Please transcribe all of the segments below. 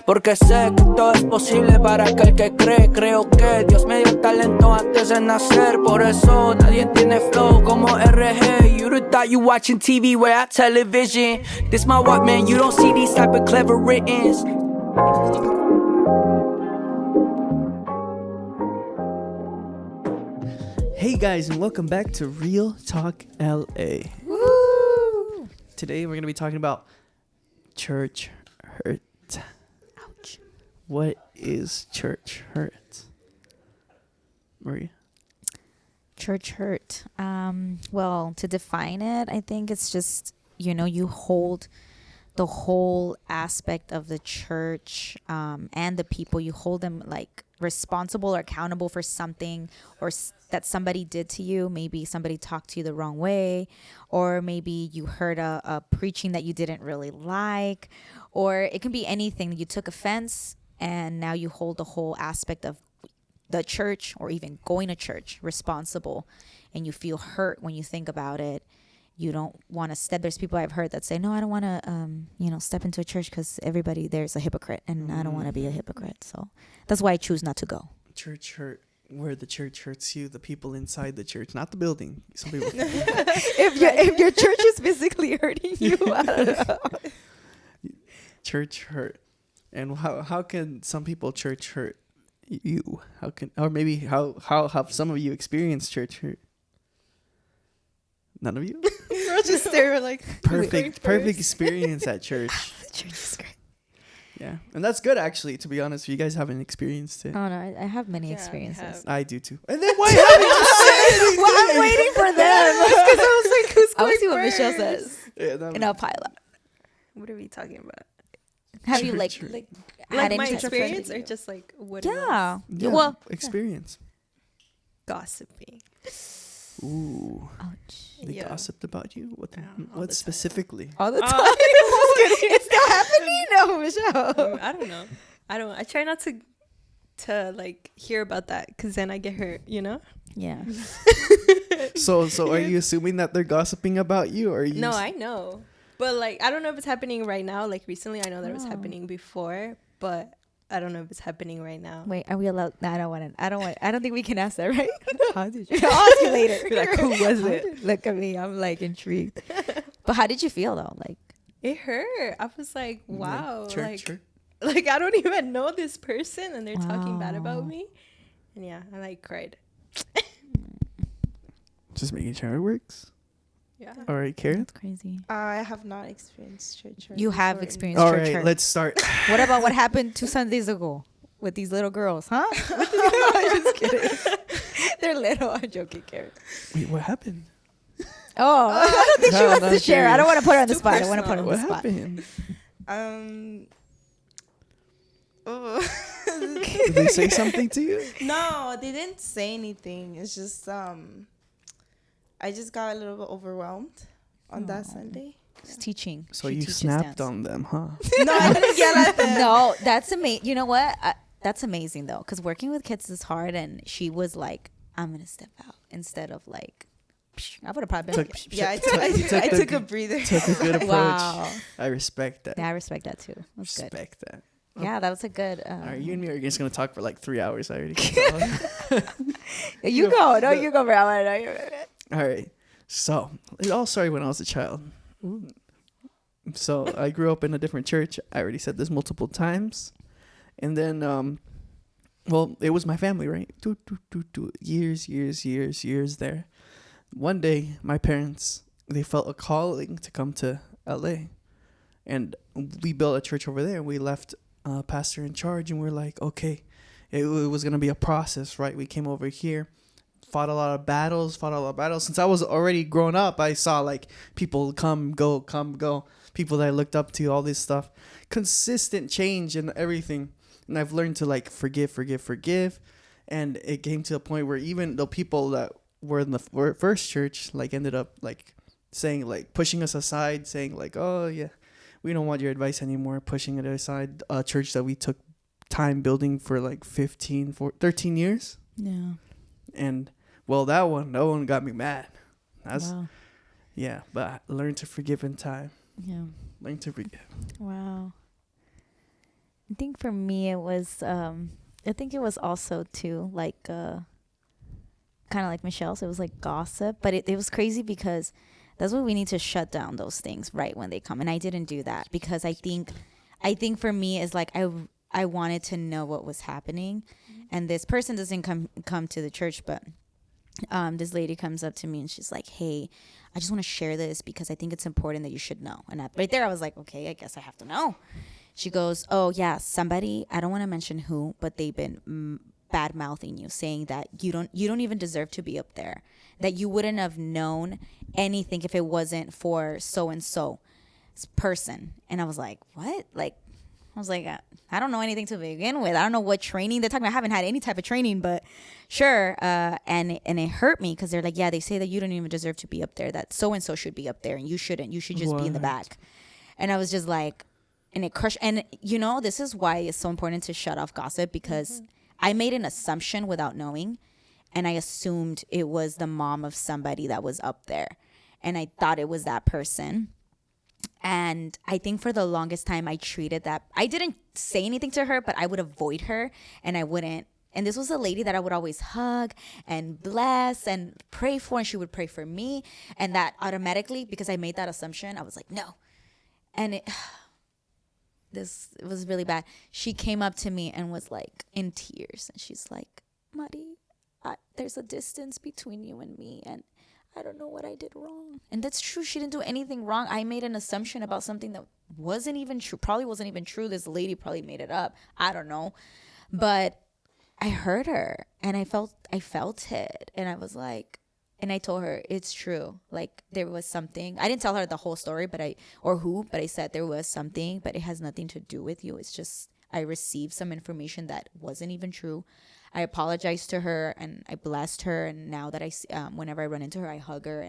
porque sé que todo es posible para aquel que cree. Creo que Dios me dio talento antes de nacer, por eso nadie tiene flow como RG. You thought you watching TV without television. This my what, man, you don't see these type of clever writtens. Hey guys, and welcome back to Real Talk LA. Woo! Today we're going to be talking about church hurt. Ouch. What is church hurt? Maria? Church hurt. Well, to define it, I think it's just, you hold the whole aspect of the church and the people. You hold them like responsible or accountable for something that somebody did to you. Maybe somebody talked to you the wrong way, or maybe you heard a preaching that you didn't really like, or it can be anything. You took offense and now you hold the whole aspect of the church or even going to church responsible, and you feel hurt when you think about it. You don't want to step. There's people I've heard that say, no, I don't want to, step into a church because everybody there's a hypocrite, and I don't want to be a hypocrite. So that's why I choose not to go. Church hurt. Where the church hurts you, the people inside the church, not the building. Some people. if your church is physically hurting you, I don't know. Church hurt. And how can some people church hurt you? How have some of you experienced church hurt? None of you? We're just there like perfect experience at church. The church is great. Yeah, and that's good actually. To be honest, you guys haven't experienced it. Oh no, I have many experiences. I do too. And then why haven't you said anything? Well, I'm waiting for them because I was like, who's going I want to see what first? Michelle says. Yeah, And I'll pile up. What are we talking about? Have you Church like Like had my any experience, or just like what? It Yeah. was? yeah, Well, experience. Gossiping. Ooh, ouch. they Yeah. gossiped about you. What all the specifically? All the time. It's still happening? No, Michelle. I don't know. I try not to like hear about that because then I get hurt. Yeah. So are you assuming that they're gossiping about you, or are you? No, I know, but like I don't know if it's happening right now. Like recently, I know that it was happening before, but I don't know if it's happening right now. Wait, are we allowed? No, I don't think we can ask that, right? How did you? I'll ask you later. Be like, who was it? Look at me. I'm like intrigued. But how did you feel though? Like, It hurt. I was like, Yeah. wow, Church. like I don't even know this person, and they're talking bad Wow. about me. And yeah, I like cried. Just making sure it works. Yeah. All right, Karen. that's crazy. I have not experienced church hurt. You have before. experienced All church right, hurt. let's start. What about what happened 2 Sundays ago with these little girls, huh? I'm just kidding. They're little. I'm joking, Karen. Wait, what happened? Oh, I don't think she No, wants I'm to share. I don't want to put her on the Too spot. I want to put her on What the spot. happened? Oh. Did they say something to you? No, they didn't say anything. It's just I just got a little bit overwhelmed on that Sunday. It's teaching. So She you teaches snapped dance. on them, huh? No, I didn't yell at them. No, that's amazing. You know what? That's amazing though, because working with kids is hard. And she was like, "I'm gonna step out," instead of like, I would have probably been. Took- Yeah, I took took the- a breather. Took a good approach. Wow. I respect that. Yeah, I respect that too. That's good. Respect that. Yeah, that was a good. All right, you and me are just gonna talk for like 3 hours. I already can tell. you go. No, you go, bro. All right. So it all started when I was a child. So I grew up in a different church. I already said this multiple times. And then, well, it was my family, right? Years there. One day, my parents, they felt a calling to come to LA. And we built a church over there. And we left pastor in charge. And we're like, okay, it was going to be a process, right? We came over here. Fought a lot of battles. Since I was already grown up, I saw like people come, go. People that I looked up to, all this stuff. Consistent change and everything. And I've learned to like forgive. And it came to a point where even the people that were in the first church like ended up like saying, like pushing us aside, saying like, oh yeah, we don't want your advice anymore. Pushing it aside. A church that we took time building for like 13 years. Yeah. And well, that one got me mad. Wow. Yeah, but I learned to forgive in time. Yeah. Learn to forgive. Wow. I think for me it was I think it was also too like kind of like Michelle's. It was like gossip, but it was crazy because that's what we need to shut down those things right when they come. And I didn't do that because I think for me is like I wanted to know what was happening, and this person doesn't come to the church, but this lady comes up to me and she's like, "Hey, I just want to share this because I think it's important that you should know." And right there, I was like, "Okay, I guess I have to know." She goes, "Oh yeah, somebody, I don't want to mention who, but they've been bad mouthing you, saying that you don't even deserve to be up there, that you wouldn't have known anything if it wasn't for so and so person." And I was like, "What?" Like, I was like, I don't know anything to begin with. I don't know what training they're talking about. I haven't had any type of training, but sure. And it hurt me because they're like, "Yeah, they say that you don't even deserve to be up there, that so and so should be up there and you shouldn't. You should just be in the back." And I was just like, and it crushed. And this is why it's so important to shut off gossip, because I made an assumption without knowing, and I assumed it was the mom of somebody that was up there, and I thought it was that person. And I think for the longest time I treated that, I didn't say anything to her, but I would avoid her, and I wouldn't. And this was a lady that I would always hug and bless and pray for, and she would pray for me. And that automatically, because I made that assumption, I was like, no. And it was really bad. She came up to me and was like in tears, and she's like, "Mari, there's a distance between you and me, and I don't know what I did wrong." And that's true. She didn't do anything wrong. I made an assumption about something that wasn't even true. Probably wasn't even true. This lady probably made it up. I don't know. But I heard her, and I felt it. And I was like, and I told her, "It's true. Like, there was something." I didn't tell her the whole story, but I said there was something, but it has nothing to do with you. It's just I received some information that wasn't even true. I apologized to her and I blessed her. And now that whenever I run into her, I hug her.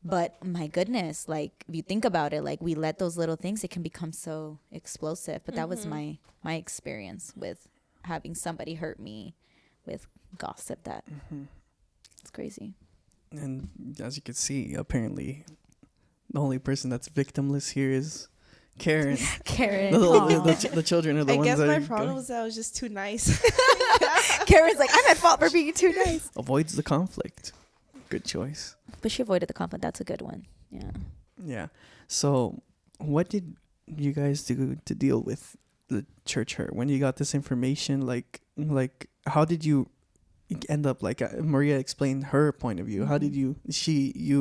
But my goodness, like, if you think about it, like, we let those little things, it can become so explosive. But that was my experience with having somebody hurt me with gossip. That it's crazy. And as you can see, apparently the only person that's victimless here is Karen. The children are the ones that I guess my problem was that I was just too nice. Karen's like, "I'm at fault for being too nice." Avoids the conflict. Good choice. But she avoided the conflict. That's a good one. Yeah. Yeah. So what did you guys do to deal with the church hurt? When you got this information, like how did you end up, like Maria explained her point of view. How did you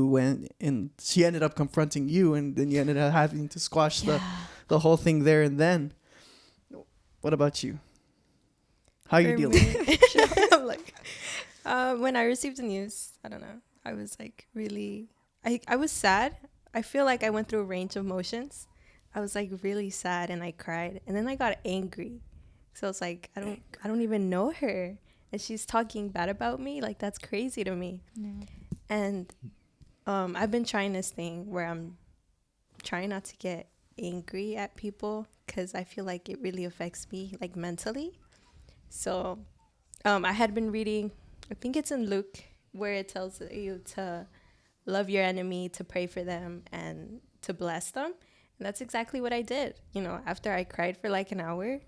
went and she ended up confronting you, and then you ended up having to squash the whole thing there and then. What about you? How you dealing? I'm like, when I received the news, I don't know, I was like really, I was sad. I feel like I went through a range of emotions. I was like really sad and I cried, and then I got angry. So it's like, I don't even know her, and she's talking bad about me. Like, that's crazy to me. Yeah. And I've been trying this thing where I'm trying not to get angry at people, because I feel like it really affects me, like, mentally. So I had been reading, I think it's in Luke, where it tells you to love your enemy, to pray for them, and to bless them. And that's exactly what I did. After I cried for like an hour,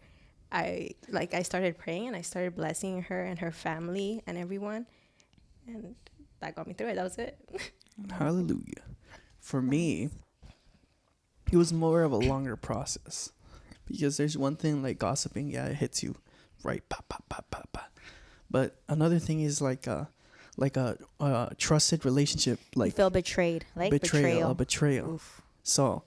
I started praying, and I started blessing her and her family and everyone. And that got me through it. That was it. Hallelujah. For me, it was more of a longer process, because there's one thing like gossiping. Yeah, it hits you right. Pop, pop, pop, pop, pop. But another thing is like a trusted relationship. Like, you feel betrayed. Like betrayal. Oof. So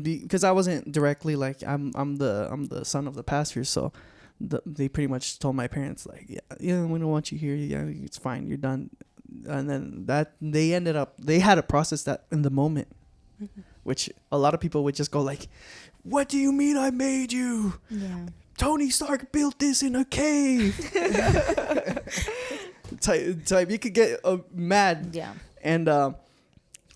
because I wasn't directly like, I'm the son of the pastor, so they pretty much told my parents like, yeah, we don't want you here. Yeah, it's fine, you're done. And then that they had to process that in the moment, which a lot of people would just go like, "What do you mean I made you? Yeah. Tony Stark built this in a cave." type you could get mad. Yeah. And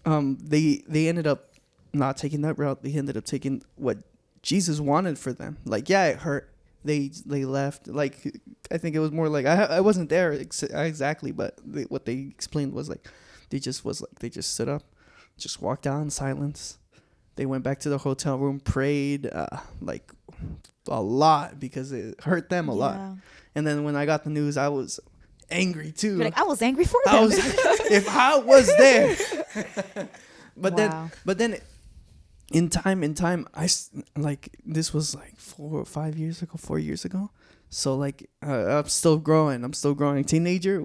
they ended up not taking that route. They ended up taking what Jesus wanted for them. Like, yeah, it hurt. They left. Like, I think it was more like, I wasn't there exactly, but what they explained was like, they just stood up, just walked out in silence. They went back to the hotel room, prayed, like a lot because it hurt them a lot. Yeah. And then when I got the news, I was angry too. You're like, I was angry for I them. was, if I was there. But Wow. then in time, like, this was like 4 years ago. So like, I'm still growing. Teenager,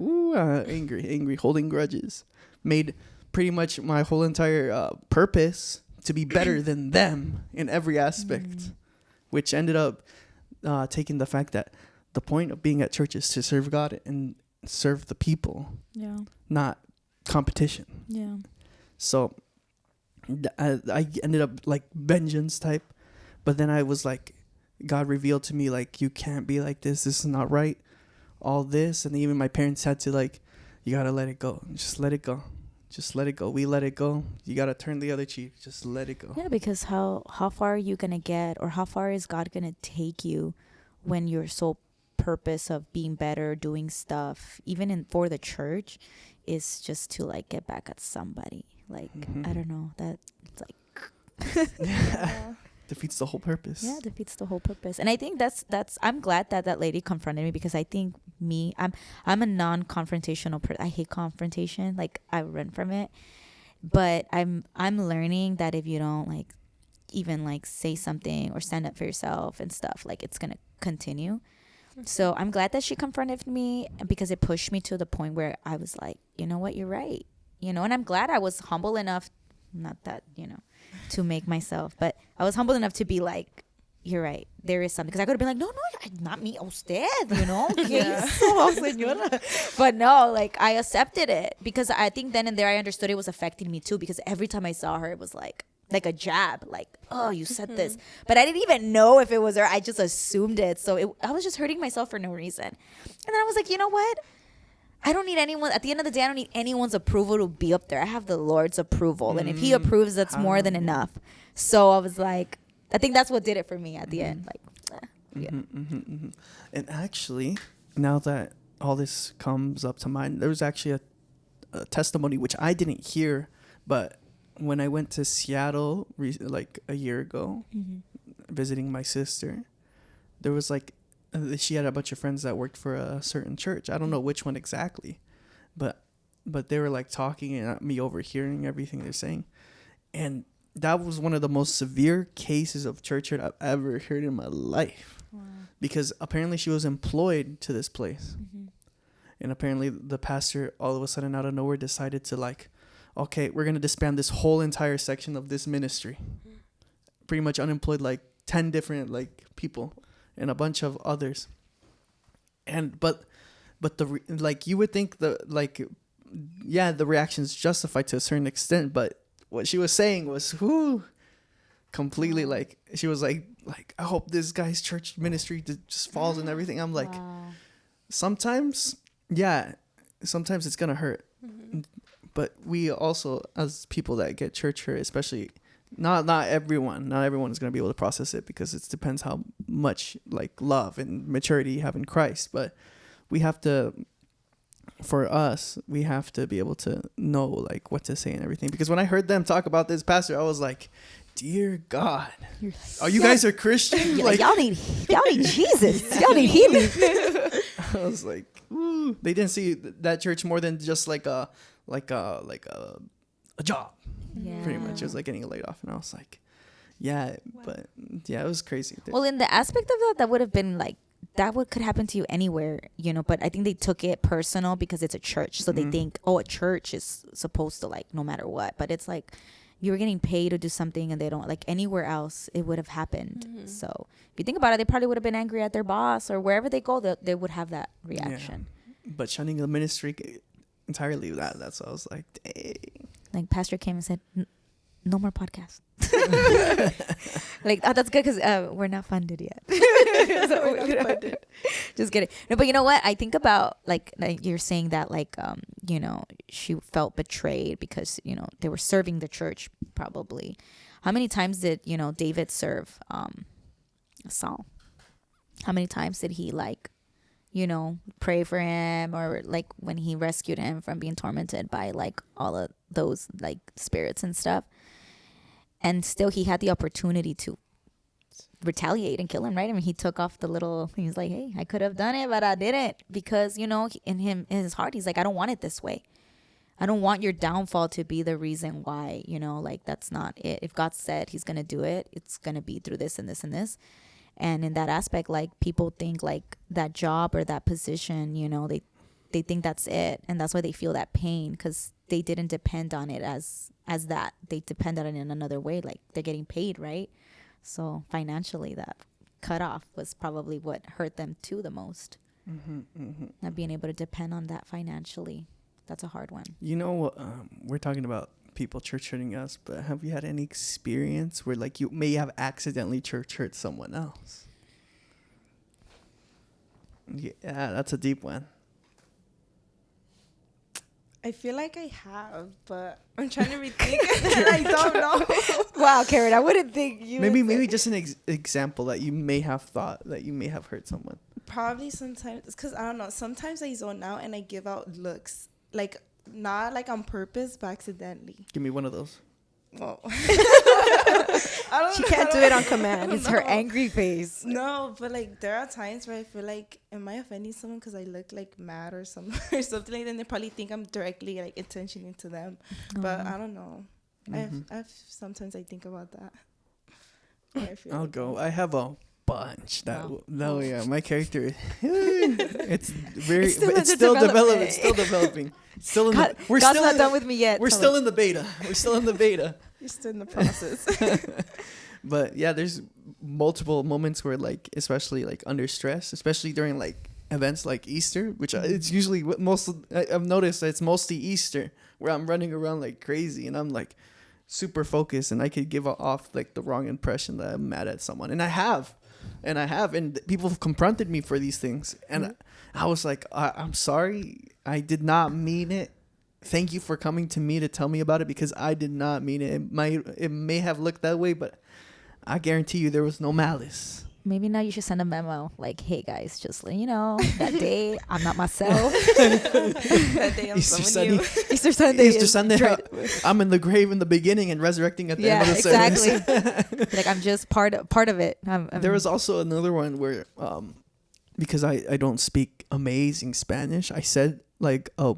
angry, holding grudges. Made pretty much my whole entire purpose to be better than them in every aspect, which ended up taking the fact that the point of being at church is to serve God and serve the people, Yeah. not competition. Yeah. So I ended up like vengeance type, but then I was like, God revealed to me, like, you can't be like this. This is not right. All this. And even my parents had to, like, you got to let it go. Just let it go. Just let it go. We let it go. You got to turn the other cheek. Just let it go. Yeah, because how far are you going to get, or how far is God going to take you when your sole purpose of being better, doing stuff, even for the church, is just to, like, get back at somebody. Like, I don't know, that it's like Defeats the whole purpose. Yeah, defeats the whole purpose. And I think that's I'm glad that lady confronted me, because I think I'm a non-confrontational person. I hate confrontation. Like, I run from it. But I'm learning that if you don't, like, even, like, say something or stand up for yourself and stuff, like, it's gonna continue. So I'm glad that she confronted me, because it pushed me to the point where I was like, you know what, you're right. And I'm glad I was humble enough, not that, to make myself, but I was humble enough to be like, you're right, there is something. Because I could have been like, no, not me, usted, Yeah. But no, like, I accepted it, because I think then and there I understood it was affecting me too, because every time I saw her, it was like a jab, like, oh, you said this, but I didn't even know if it was her. I just assumed it. So I was just hurting myself for no reason. And then I was like, you know what? I don't need anyone. At the end of the day, I don't need anyone's approval to be up there. I have the Lord's approval. And if he approves, that's more than enough. So I was like, I think that's what did it for me at the end. Like, yeah. And actually, now that all this comes up to mind, there was actually a testimony which I didn't hear, but when I went to Seattle like a year ago, visiting my sister, there was like, she had a bunch of friends that worked for a certain church. I don't know which one exactly, but they were like talking and me overhearing everything they're saying. And that was one of the most severe cases of church hurt I've ever heard in my life. Wow. Because apparently she was employed to this place. And apparently the pastor all of a sudden out of nowhere decided to, like, okay, we're going to disband this whole entire section of this ministry. Pretty much unemployed like 10 different like people and a bunch of others. And but like, you would think the reaction's justified to a certain extent, but what she was saying was completely like, she was like I hope this guy's church ministry just falls and everything. I'm like, sometimes it's gonna hurt. But we also, as people that get church hurt, especially not everyone is going to be able to process it, because it depends how much like love and maturity you have in Christ. But we have to be able to know like what to say and everything. Because when I heard them talk about this pastor, I was like, dear God, you guys are Christian? Like, y'all need Jesus. Y'all need healing. I was like, ooh. They didn't see that church more than just like a job. Yeah. Pretty much. It was like getting laid off. And I was like, but it was crazy. Well, in the aspect of that would have been like, could happen to you anywhere, but I think they took it personal because it's a church. So they think, a church is supposed to, like, no matter what. But it's like, you were getting paid to do something, and they don't, like, anywhere else it would have happened. So if you think about it, they probably would have been angry at their boss, or wherever they go, they would have that reaction. Yeah. But shunning the ministry entirely, that's what I was like, dang. Like, pastor came and said, no more podcasts. Like, that's good, because we're not funded yet. So we're not funded. Just kidding. No, but you know what? I think about, like you're saying that, like, she felt betrayed because, they were serving the church, probably. How many times did, David serve Saul? How many times did he, like, pray for him, or like when he rescued him from being tormented by like all of those like spirits and stuff? And still he had the opportunity to retaliate and kill him, right? I mean, he took off the little, he's like, hey, I could have done it, but I didn't, because, you know, in his heart, he's like, I don't want it this way. I don't want your downfall to be the reason why, you know, like, that's not it. If God said he's going to do it, it's going to be through this and this and this. And in that aspect, like, people think like that job or that position, you know, they think that's it. And that's why they feel that pain, because they didn't depend on it as that. They depended on it in another way. Like, they're getting paid, right? So financially, that cutoff was probably what hurt them too the most. Not being able to depend on that financially. That's a hard one. You know, we're talking about people church hurting us, but have you had any experience where, like, you may have accidentally church hurt someone else? Yeah, that's a deep one. I feel like I have, but I'm trying to rethink it. I don't know. Wow, Karen, I wouldn't think you. Maybe just an example that you may have thought that you may have hurt someone. Probably sometimes, because I don't know. Sometimes I zone out and I give out looks, like, not like on purpose, but accidentally. Give me one of those. Well, She can't do it on command. It's her angry face. No, but like there are times where I feel like, am I offending someone because I look like mad or something or something like that? And they probably think I'm directly like intentioning to them, but I don't know. I've sometimes I think about that. I'll go. I have a bunch. Yeah, my character. It's very. It's still developing. It's still developing. Still in God, we're God's still not in, done with me yet. We're still in the beta. We're still in the beta. You're still in the process. But yeah, there's multiple moments where, like, especially like under stress, especially during like events like Easter, which it's usually I've noticed that it's mostly Easter where I'm running around like crazy and I'm like super focused and I could give off like the wrong impression that I'm mad at someone, and I have, and people have confronted me for these things, and I was like, I'm sorry, I did not mean it. Thank you for coming to me to tell me about it, because I did not mean it. It may have looked that way, but I guarantee you there was no malice. Maybe now you should send a memo like, hey guys, just let you know, that day I'm not myself. That day I'm someone new. Easter Sunday. Easter Sunday. I'm in the grave in the beginning and resurrecting at the end of the service. Exactly. Like, I'm just part of it. There was also another one where, because I don't speak amazing Spanish, I said like a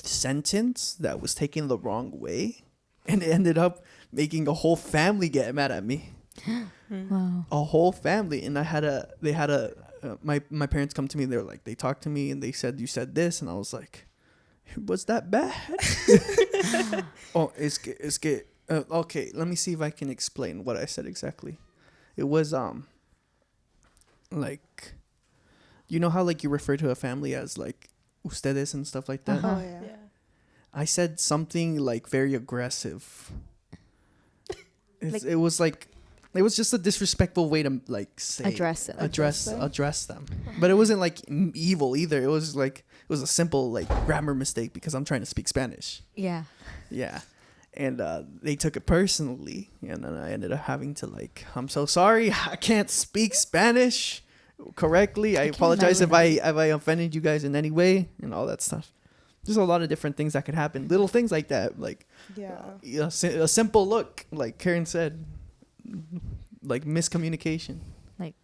sentence that was taken the wrong way, and it ended up making a whole family get mad at me. Wow. A whole family. And my parents come to me, they're like, they talked to me and they said, you said this, and I was like, was that bad? Okay, let me see if I can explain what I said exactly. It was like, you know how like you refer to a family as like ustedes and stuff like that? Oh yeah. I said something like very aggressive. It was just a disrespectful way to like say Address them. But it wasn't like evil either. It was a simple like grammar mistake because I'm trying to speak Spanish. Yeah. Yeah. And they took it personally, and then I ended up having to like, I'm so sorry, I can't speak Spanish correctly. I apologize if I offended you guys in any way and all that stuff. There's a lot of different things that could happen. Little things like that, like a simple look, like Karen said, like miscommunication. Like,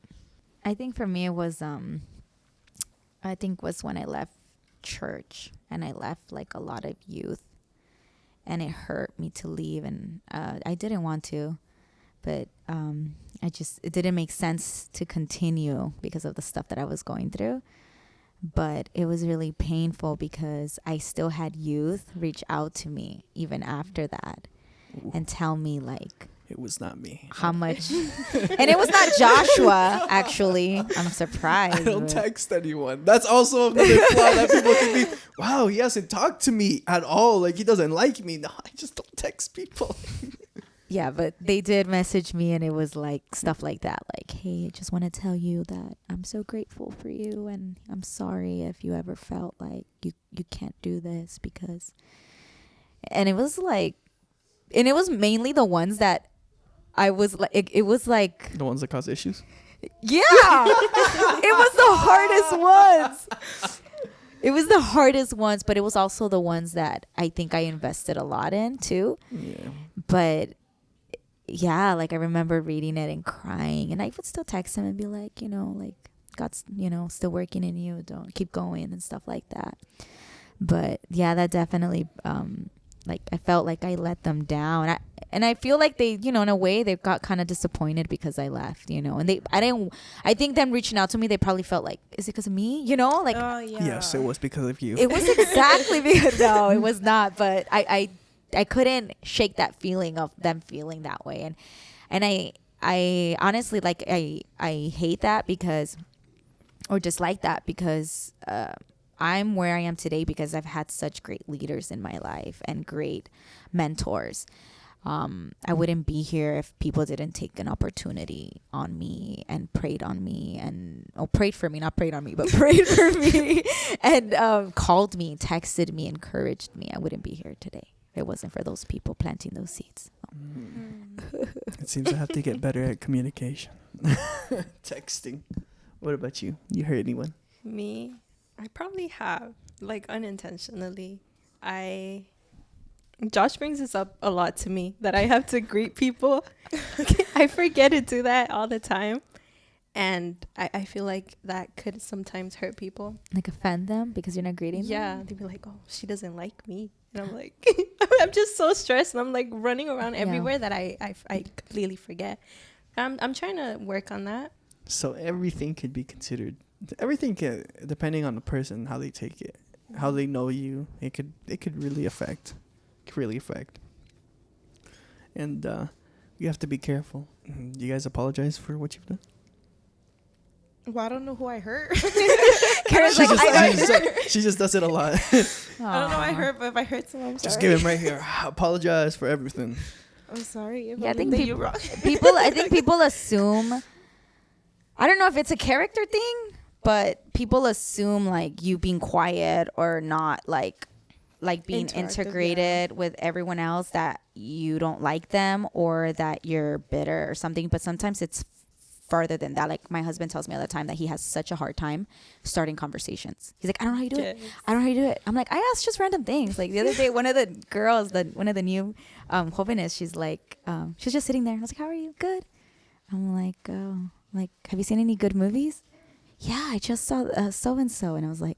I think for me it was was when I left church, and I left like a lot of youth, and it hurt me to leave, and I didn't want to, but it didn't make sense to continue because of the stuff that I was going through. But it was really painful because I still had youth reach out to me even after that. Ooh. And tell me like, it was not me. How much? And it was not Joshua, actually. I'm surprised. I don't text anyone. That's also another flaw that people can be, wow, he hasn't talked to me at all. Like, he doesn't like me. No, I just don't text people. Yeah, but they did message me, and it was like stuff like that. Like, hey, I just want to tell you that I'm so grateful for you, and I'm sorry if you ever felt like you can't do this because... And it was like... And it was mainly the ones that I was like... It was like... The ones that cause issues? Yeah! It was the hardest ones! It was the hardest ones, but it was also the ones that I think I invested a lot in, too. Yeah. But... yeah, like I remember reading it and crying, and I would still text him and be like, like God's, still working in you. Don't keep going and stuff like that. But yeah, that definitely, like I felt like I let them down. And I feel like they, in a way they got kind of disappointed because I left, and I think them reaching out to me, they probably felt like, is it because of me? Like, Oh yeah. Yes, it was because of you. it was exactly because, no, it was not. But I couldn't shake that feeling of them feeling that way. And I honestly, like, I hate that because, or dislike that because, I'm where I am today because I've had such great leaders in my life and great mentors. I wouldn't be here if people didn't take an opportunity on me and prayed on me and prayed for me, not prayed on me, but prayed for me and called me, texted me, encouraged me. I wouldn't be here today if it wasn't for those people planting those seeds. It seems I have to get better at communication. Texting. What about you? You heard anyone? Me, I probably have, like, unintentionally. Josh brings this up a lot to me, that I have to greet people. I forget to do that all the time. And I feel like that could sometimes hurt people. Like offend them because you're not greeting them? Yeah, they'd be like, oh, she doesn't like me. And I'm like, I'm just so stressed. And I'm like running around everywhere that I completely forget. I'm trying to work on that. So everything could be considered. Everything can, depending on the person, how they take it, how they know you. It could really affect. And you have to be careful. You guys apologize for what you've done? Well, I don't know who I hurt. Kara's like, she just does it a lot. I don't know who I hurt, but if I hurt someone, I'm sorry. Just give him right here. I apologize for everything. I'm sorry. If Yeah, I think did people, you wrong. I think people assume, I don't know if it's a character thing, but people assume like you being quiet or not like being integrated with everyone else, that you don't like them or that you're bitter or something. But sometimes it's farther than that. Like my husband tells me all the time that he has such a hard time starting conversations. He's like, I don't know how you do it. I don't know how you do it. I'm like, I ask just random things. Like the other day, one of the girls, one of the new jóvenes, she's like, she's just sitting there. I was like, how are you? Good. I'm like, oh, like, have you seen any good movies? Yeah, I just saw so-and-so. And I was like,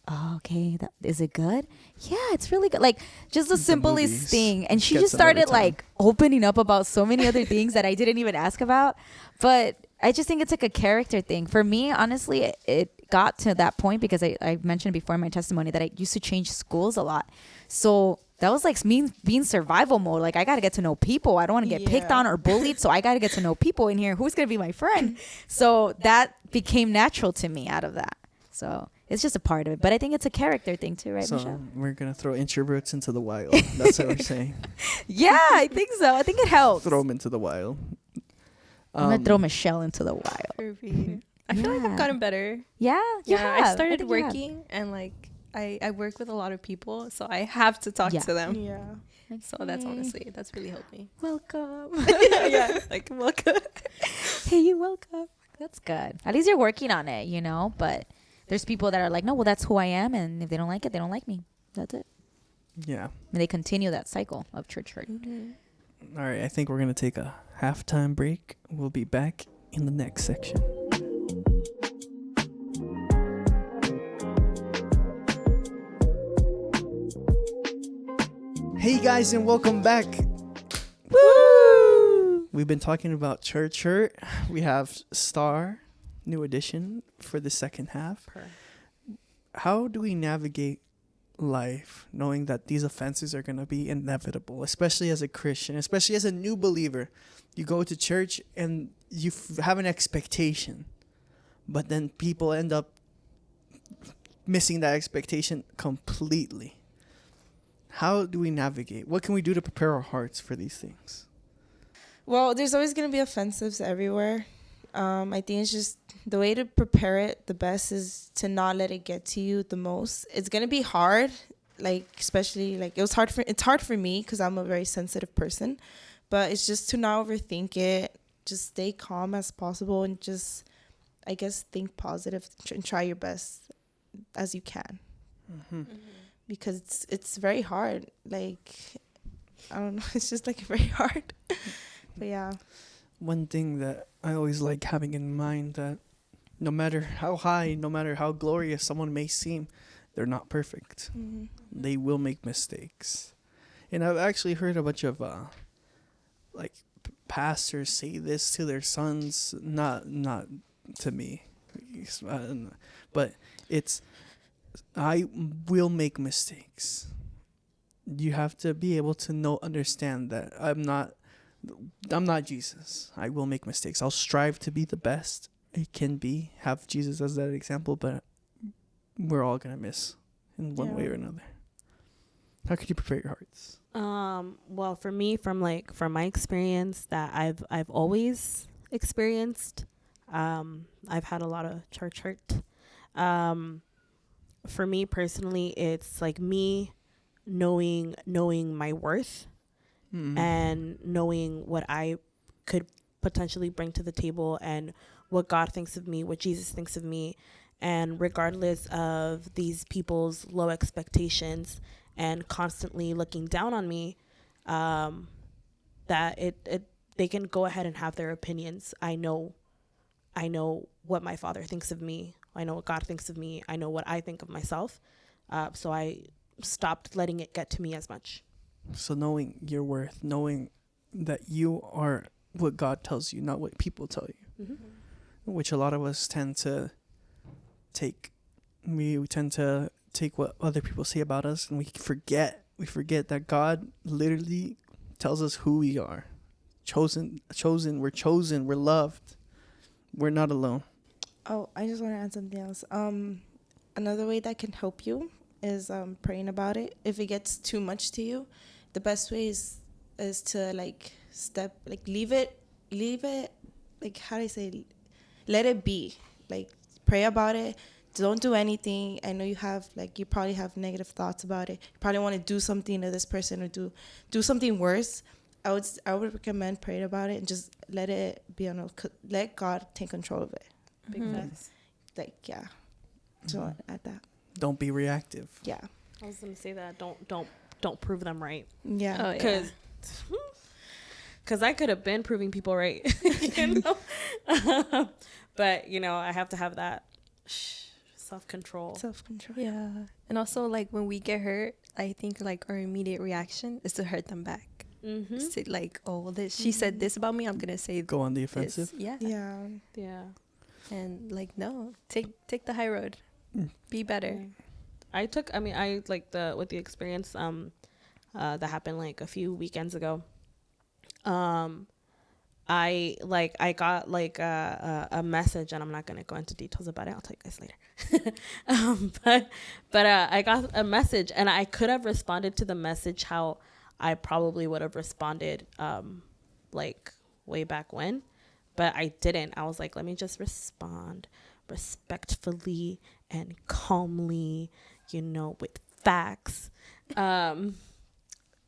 oh, okay, is it good? Yeah, it's really good. Like just the simplest thing. And she just started like opening up about so many other things that I didn't even ask about. But I just think it's like a character thing. For me, honestly, it got to that point because I mentioned before in my testimony that I used to change schools a lot. So that was like me being survival mode. Like I got to get to know people. I don't want to get picked on or bullied. So I got to get to know people in here. Who's going to be my friend? So that became natural to me out of that. So it's just a part of it. But I think it's a character thing too, right, Michelle? We're going to throw introverts into the wild. That's what we're saying. Yeah, I think so. I think it helps. Throw them into the wild. I'm going to throw Michelle into the wild. I feel like I've gotten better. Yeah, I started working and like I work with a lot of people, so I have to talk to them. Yeah. So that's really helped me. Welcome. Yeah, like welcome. Hey, you welcome. That's good. At least you're working on it, but there's people that are like, no, well, that's who I am. And if they don't like it, they don't like me. That's it. Yeah. And they continue that cycle of church hurt. All right. I think we're going to take a halftime break. We'll be back in the next section. Hey guys, and welcome back. Woo! We've been talking about church hurt. We have Star, new addition for the second half. How do we navigate life knowing that these offenses are going to be inevitable, especially as a Christian, especially as a new believer? You go to church and you have an expectation, but then people end up missing that expectation completely. How do we navigate? What can we do to prepare our hearts for these things? Well, there's always going to be offensives everywhere. I think it's just the way to prepare it the best is to not let it get to you the most. It's going to be hard, like especially like it's hard for me because I'm a very sensitive person, but it's just to not overthink it. Just stay calm as possible and just, I guess, think positive and try your best as you can. Because it's very hard. Like, I don't know. It's just like very hard. But yeah. One thing that I always like having in mind, that no matter how high, no matter how glorious someone may seem, they're not perfect. Mm-hmm. They will make mistakes. And I've actually heard a bunch of like pastors say this to their sons, not to me, but it's, I will make mistakes. You have to be able to understand that I'm not Jesus. I will make mistakes. I'll strive to be the best it can be. Have Jesus as that example, but we're all gonna miss in one way or another. How could you prepare your hearts? Well, for me, from my experience that I've always experienced, I've had a lot of church hurt. For me personally, it's like me knowing my worth and knowing what I could potentially bring to the table and what God thinks of me, what Jesus thinks of me. And regardless of these people's low expectations and constantly looking down on me, that they can go ahead and have their opinions. I know what my Father thinks of me. I know what God thinks of me. I know what I think of myself. So I stopped letting it get to me as much. So knowing your worth, knowing that you are what God tells you, not what people tell you, which a lot of us tend to take. We tend to take what other people say about us, and we forget that God literally tells us who we are. Chosen, we're loved. We're not alone. Oh, I just want to add something else. Another way that can help you is praying about it. If it gets too much to you, the best way is to leave it, like, how do I say, let it be. Like, pray about it. Don't do anything. I know you probably have negative thoughts about it. You probably want to do something to this person or do something worse. I would recommend praying about it and just let it be let God take control of it. Big facts. Like, yeah. So at that. Don't be reactive. Yeah. I was gonna say that. Don't prove them right. Yeah. Because I could have been proving people right, you know. But I have to have that self-control. Yeah. And also, like, when we get hurt, I think like our immediate reaction is to hurt them back. Say, like, oh, well, she said this about me, I'm gonna say go on the offensive. This. Yeah. And like, no, take the high road. Be better. I like with the experience that happened like a few weekends ago. I got like a message, and I'm not gonna go into details about it. I'll tell you guys later. But I got a message, and I could have responded to the message how I probably would have responded like way back when, but I didn't. I was like, let me just respond respectfully and calmly, with facts,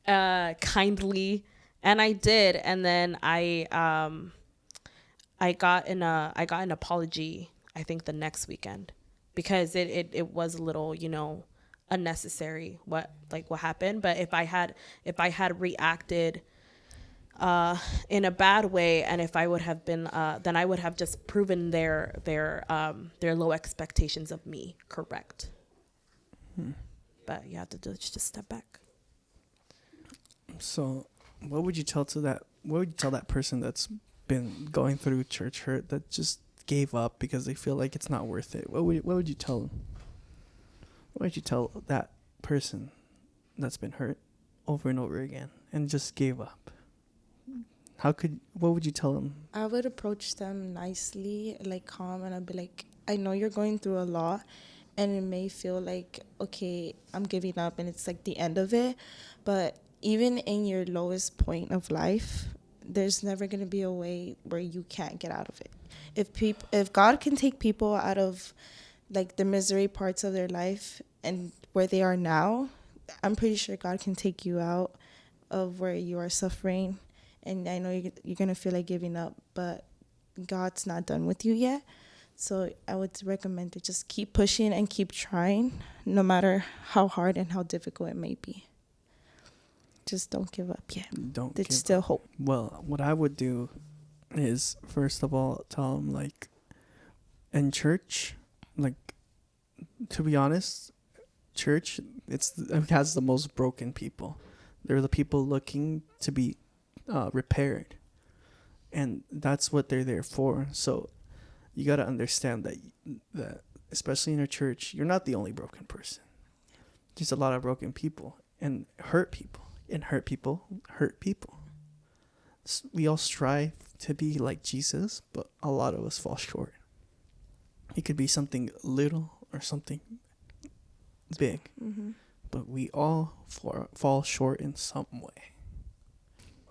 kindly. And I did. And then I got an apology, I think, the next weekend, because it was a little, unnecessary what happened. But if I had reacted in a bad way, and if I would have been then I would have just proven their low expectations of me correct. But you have to just step back. So what would you tell that person that's been going through church hurt, that just gave up because they feel like it's not worth it? What would you tell them? What would you tell that person that's been hurt over and over again and just gave up? What would you tell them? I would approach them nicely, like calm, and I'd be like, I know you're going through a lot, and it may feel like, okay, I'm giving up and it's like the end of it. But even in your lowest point of life, there's never going to be a way where you can't get out of it. If God can take people out of like the misery parts of their life and where they are now, I'm pretty sure God can take you out of where you are suffering. And I know you're going to feel like giving up, but God's not done with you yet. So I would recommend to just keep pushing and keep trying, no matter how hard and how difficult it may be. just don't give up yet. Don't There's give still up. hope. Well, what I would do is, first of all, tell them, like, in church, like, to be honest, church, it has the most broken people. They're the people looking to be repaired. And that's what they're there for. So you got to understand that, especially in a church, you're not the only broken person. There's a lot of broken people and hurt people. And hurt people hurt people. We all strive to be like Jesus, but a lot of us fall short. It could be something little or something big, but we all fall short in some way.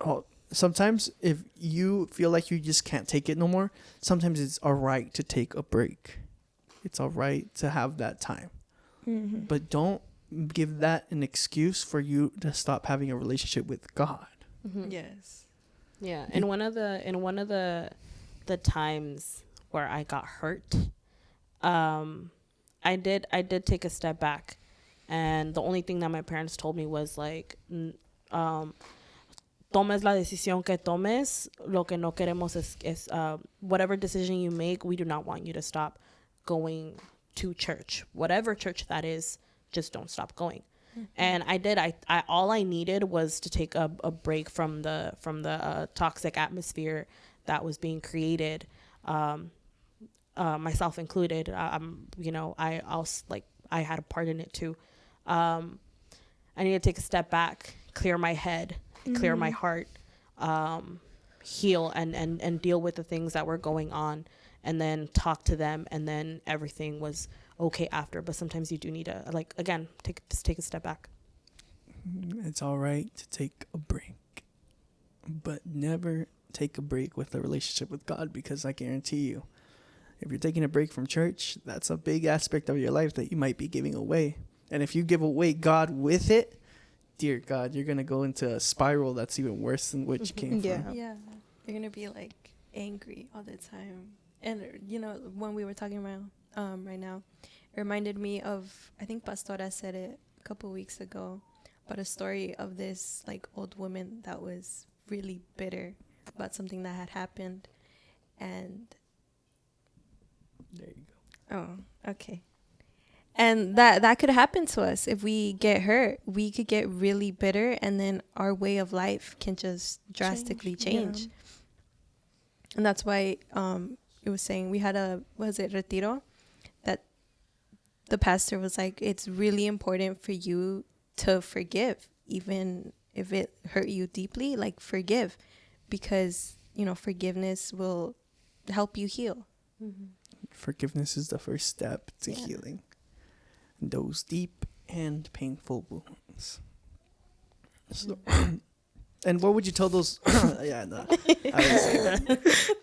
Oh, sometimes if you feel like you just can't take it no more, sometimes it's all right to take a break. It's all right to have that time. But don't give that an excuse for you to stop having a relationship with God. Yes. Yeah, in one of the times where I got hurt, I did take a step back, and the only thing that my parents told me was like, tomes la decisión que tomes, lo que no queremos es whatever decision you make, we do not want you to stop going to church, whatever church that is, just don't stop going. And I did. I all I needed was to take a break from the toxic atmosphere that was being created, myself included. I also, like, I had a part in it too. I needed to take a step back, clear my head, clear my heart, heal and deal with the things that were going on, and then talk to them, and then everything was okay after. But sometimes you do need to, like, again, take a step back. It's all right to take a break, but never take a break with a relationship with God, because I guarantee you, if you're taking a break from church, that's a big aspect of your life that you might be giving away. And if you give away God with it, dear God, you're going to go into a spiral that's even worse than what you came from. Yeah. You're going to be like angry all the time. And, when we were talking about right now, it reminded me of, I think Pastora said it a couple weeks ago, but a story of this like old woman that was really bitter about something that had happened. And There you go. oh, okay. And that could happen to us if we get hurt. We could get really bitter, and then our way of life can just drastically change. Yeah. And that's why it was saying we had retiro, that the pastor was like, it's really important for you to forgive, even if it hurt you deeply, like forgive, because, forgiveness will help you heal. Forgiveness is the first step to healing those deep and painful wounds. So, and what would you tell those? Yeah, no, I would say that.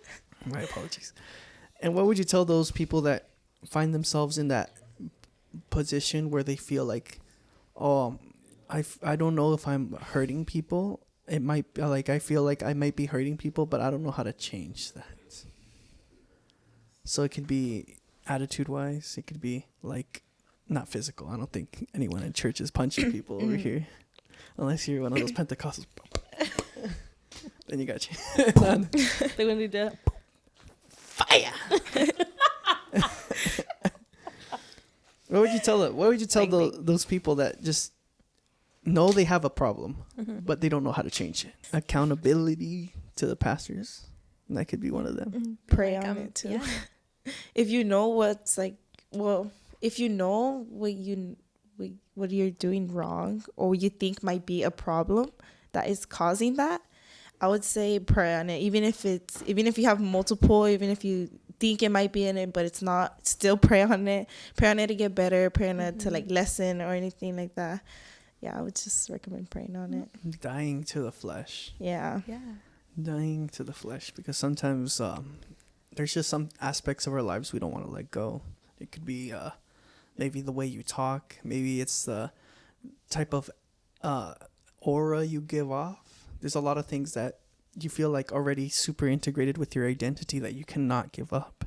My apologies. And what would you tell those people that find themselves in that position where they feel like, oh, I don't know if I'm hurting people. It might be like I feel like I might be hurting people, but I don't know how to change that. So it could be attitude-wise. It could be like not physical. I don't think anyone in church is punching people over here, unless you're one of those Pentecostals. Then you got you. They when they did Fire. What would you tell those people that just know they have a problem, but they don't know how to change it? Accountability to the pastors. And that could be one of them. Pray on it too. Yeah. If you know what's like, if you know what you're doing wrong, or what you think might be a problem that is causing that, I would say pray on it. Even if you have multiple, even if you think it might be in it, but it's not, still pray on it. Pray on it to get better. Pray on it to like lessen or anything like that. Yeah, I would just recommend praying on it. Dying to the flesh. Yeah. Dying to the flesh, because sometimes there's just some aspects of our lives we don't want to let go. It could be maybe the way you talk. Maybe it's the type of aura you give off. There's a lot of things that you feel like already super integrated with your identity that you cannot give up.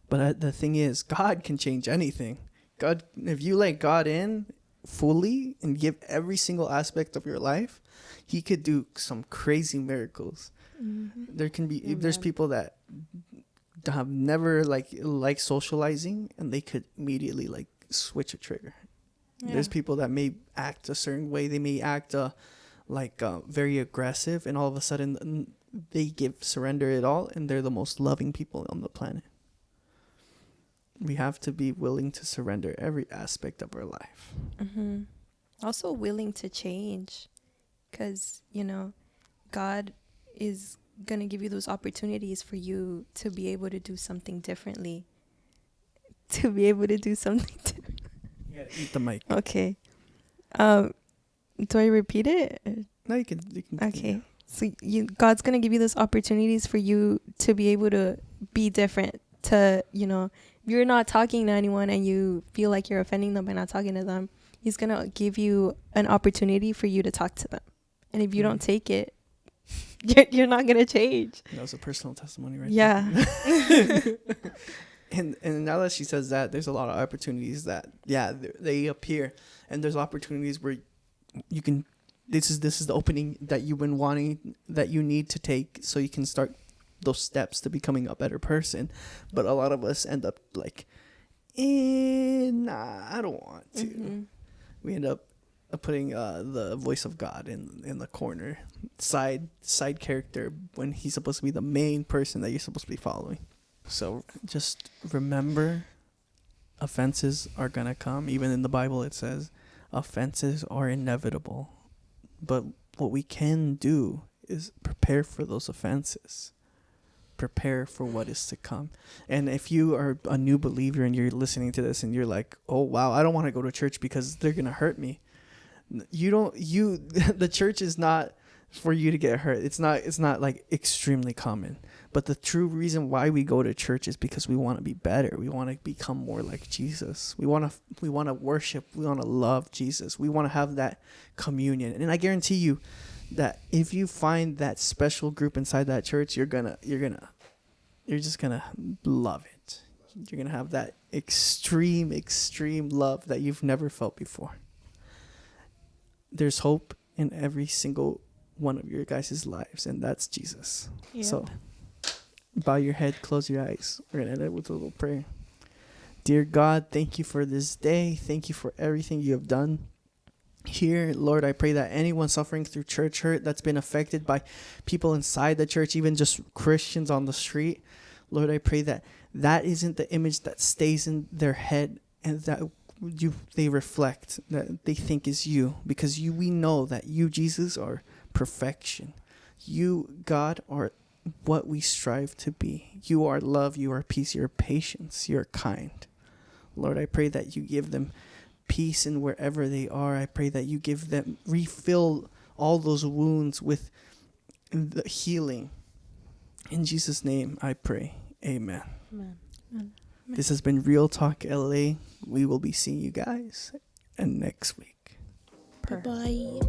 But the thing is, God can change anything. God, if you let God in, fully and give every single aspect of your life, he could do some crazy miracles. There can be there's people that have never like socializing, and they could immediately like switch a trigger. There's people that may act a certain way. They may act very aggressive, and all of a sudden they surrender it all, and they're the most loving people on the planet. We have to be willing to surrender every aspect of our life. Also willing to change, because God is going to give you those opportunities for you to be able to do something differently. Yeah, eat the mic. Okay. Do I repeat it? No, you can. Okay. So God's going to give you those opportunities for you to be able to be different, to, you're not talking to anyone and you feel like you're offending them by not talking to them. He's going to give you an opportunity for you to talk to them. And if you don't take it, you're not going to change. That was a personal testimony right there. And now that she says that, there's a lot of opportunities that, they appear. And there's opportunities where you can, this is the opening that you've been wanting, that you need to take so you can start those steps to becoming a better person. But a lot of us end up like, nah, I don't want to. We end up putting the voice of God in the corner, side character, when he's supposed to be the main person that you're supposed to be following. So just remember, offenses are gonna come. Even in the Bible it says offenses are inevitable, but what we can do is prepare for those offenses. Prepare for what is to come. And if you are a new believer and you're listening to this and you're like, oh wow, I don't want to go to church because they're gonna hurt me. The church is not for you to get hurt. It's not like extremely common. But the true reason why we go to church is because we want to be better. We want to become more like Jesus. We want to worship. We want to love Jesus. We want to have that communion. And I guarantee you that if you find that special group inside that church, you're just gonna love it. You're gonna have that extreme love that you've never felt before. There's hope in every single one of your guys' lives, and that's Jesus. Yep. So bow your head, close your eyes. We're going to end it with a little prayer. Dear God, thank you for this day. Thank you for everything you have done here. Lord, I pray that anyone suffering through church hurt that's been affected by people inside the church, even just Christians on the street, Lord, I pray that isn't the image that stays in their head, and that they reflect, that they think is you, because we know that you, Jesus, are perfection. You, God, are what we strive to be. You are love, you are peace, you are patience, you are kind. Lord, I pray that you give them peace in wherever they are. I pray that you refill all those wounds with the healing. In Jesus' name I pray. Amen. Amen. This has been Real Talk LA. We will be seeing you guys next week. Bye.